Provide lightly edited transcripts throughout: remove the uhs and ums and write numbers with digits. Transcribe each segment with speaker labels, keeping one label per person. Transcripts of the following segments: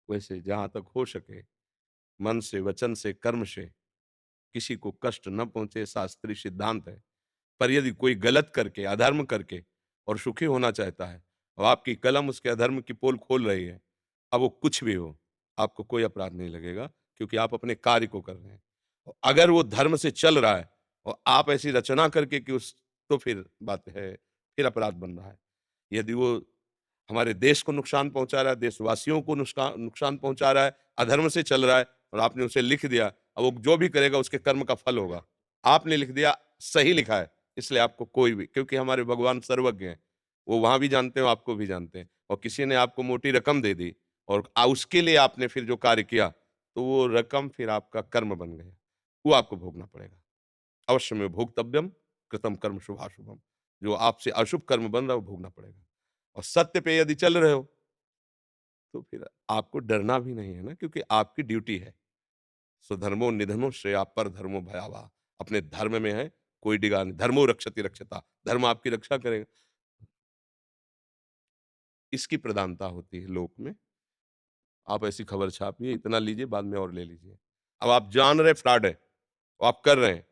Speaker 1: वैसे जहाँ तक हो सके मन से, वचन से, कर्म से किसी को कष्ट न पहुँचे, शास्त्रीय सिद्धांत है। पर यदि कोई गलत करके, अधर्म करके और सुखी होना चाहता है और आपकी कलम उसके अधर्म की पोल खोल रही है, अब वो कुछ भी हो, आपको कोई अपराध नहीं लगेगा क्योंकि आप अपने कार्य को कर रहे हैं। अगर वो धर्म से चल रहा है और आप ऐसी रचना करके कि उस तो फिर बात है, फिर अपराध बन रहा है। यदि वो हमारे देश को नुकसान पहुँचा रहा है, देशवासियों को नुकसान पहुँचा रहा है, अधर्म से चल रहा है और आपने उसे लिख दिया, अब वो जो भी करेगा उसके कर्म का फल होगा। आपने लिख दिया, सही लिखा है, इसलिए आपको कोई भी क्योंकि हमारे भगवान सर्वज्ञ हैं, वो वहाँ भी जानते हैं, आपको भी जानते हैं और किसी ने आपको मोटी रकम दे दी और उसके लिए आपने फिर जो कार्य किया, तो वो रकम फिर आपका कर्म बन गया, वो आपको भोगना पड़ेगा। अवश्य में भोक्तव्यम कृतम कर्म शुभाशुभम। जो आपसे अशुभ कर्म बन रहा है, वो भोगना पड़ेगा। और सत्य पे यदि चल रहे हो, तो फिर आपको डरना भी नहीं है ना क्योंकि आपकी ड्यूटी है। स्वधर्मो निधनो श्रेया पर धर्मो भयावह। अपने धर्म में है, कोई डिगा नहीं। धर्मो रक्षति रक्षता। धर्म आपकी रक्षा करेगा। इसकी प्रधानता होती है लोक में। आप ऐसी खबर छापिए, इतना लीजिए, बाद में और ले लीजिए। अब आप जान रहे फ्रॉड है, और आप कर रहे हैं।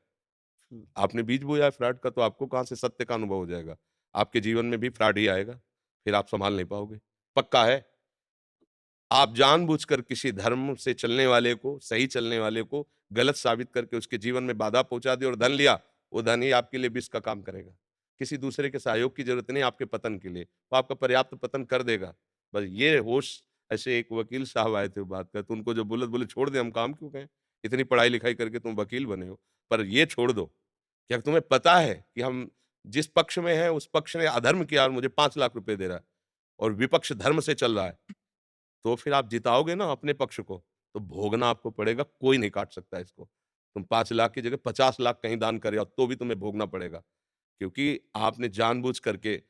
Speaker 1: आपने बीज बोया है फ्रॉड का, तो आपको कहाँ से सत्य का अनुभव हो जाएगा? आपके जीवन में भी फ्रॉड ही आएगा, फिर आप सँभाल नहीं पाओगे। पक्का है। आप जानबूझकर किसी धर्म से चलने वाले को, सही चलने वाले को गलत साबित करके उसके जीवन में बाधा पहुँचा दी और धन लिया, वो धन ही आपके लिए विष का काम करेगा। किसी दूसरे के सहयोग की ज़रूरत नहीं आपके पतन के लिए, वो आपका पर्याप्त पतन कर देगा। बस ये होश ऐसे एक वकील साहब आए थे बात करते, उनको जब बोले छोड़ दें हम काम क्यों करें? इतनी पढ़ाई-लिखाई करके तुम वकील बने हो, पर ये छोड़ दो। क्या तुम्हें पता है कि हम जिस पक्ष में हैं, उस पक्ष ने अधर्म किया और मुझे 5 लाख रुपए दे रहा है और विपक्ष धर्म से चल रहा है। तो फिर आप जिताओगे ना अपने पक्ष को, तो भोगना आपको पड़ेगा, कोई नहीं काट सकता इसको। तुम 5 लाख की जगह 50 लाख कहीं दान करे आओ, तो भी तुम्हें भोगना पड़ेगा। क्योंकि आपने जानबूझ करके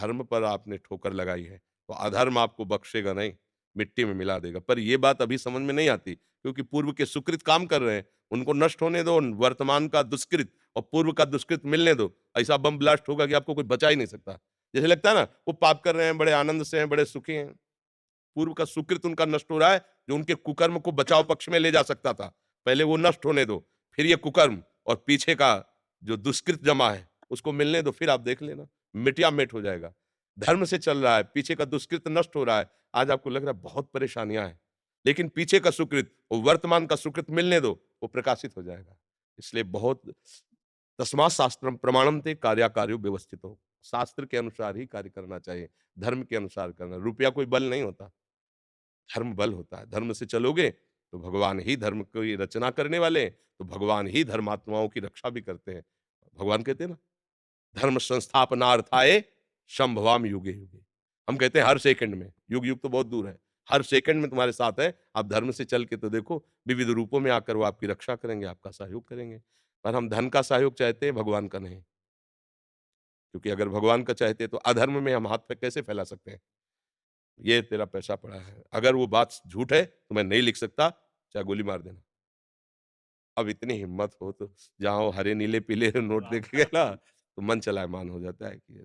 Speaker 1: धर्म पर आपने ठोकर लगाई है, तो अधर्म आपको बख्शेगा नहीं, मिट्टी में मिला देगा। पर ये बात अभी समझ में नहीं आती, क्योंकि पूर्व के सुकृत काम कर रहे हैं, उनको नष्ट होने दो, वर्तमान का दुष्कृत और पूर्व का दुष्कृत मिलने दो। ऐसा बम ब्लास्ट होगा कि आपको कोई बचा ही नहीं सकता। जैसे लगता है ना, वो पाप कर रहे हैं, बड़े आनंद से हैं, बड़े सुखी हैं। पूर्व का सुकृत उनका नष्ट हो रहा है, जो उनके कुकर्म को बचाव पक्ष में ले जा सकता था। पहले वो नष्ट होने दो, फिर ये कुकर्म और पीछे का जो दुष्कृत जमा है, उसको मिलने दो, फिर आप देख लेना, मिट हो जाएगा। धर्म से चल रहा है, पीछे का दुष्कृत नष्ट हो रहा है। आज आपको लग रहा है बहुत परेशानियाँ हैं, लेकिन पीछे का सुकृत और वर्तमान का सुकृत मिलने दो, वो प्रकाशित हो जाएगा। इसलिए बहुत तस्मात् शास्त्रम प्रमाणन्ते कार्याकार्यो व्यवस्थितो। शास्त्र के अनुसार ही कार्य करना चाहिए, धर्म के अनुसार करना। रुपया कोई बल नहीं होता। धर्म बल होता है। धर्म से चलोगे तो भगवान ही धर्म की रचना करने वाले हैं, तो भगवान ही धर्मात्माओं की रक्षा भी करते हैं। भगवान कहते हैं ना, धर्म संस्थापनार्थाय संभवामि युगे युगे। हम कहते हैं हर सेकंड में, युग युग तो बहुत दूर है। हर सेकंड में तुम्हारे साथ है, आप धर्म से चल के तो देखो, विविध रूपों में आकर वो आपकी रक्षा करेंगे, आपका सहयोग करेंगे। पर हम धन का सहयोग चाहते हैं, भगवान का नहीं। क्योंकि अगर भगवान का चाहते तो अधर्म में हम हाथ पे कैसे फैला सकते हैं? ये तेरा पैसा पड़ा है। अगर वो बात झूठ है तो मैं नहीं लिख सकता, चाहे गोली मार देना। अब इतनी हिम्मत हो तो जहाँ वो हरे, नीले, पीले नोट देके गए ना, तो मन चलायमान हो जाता है कि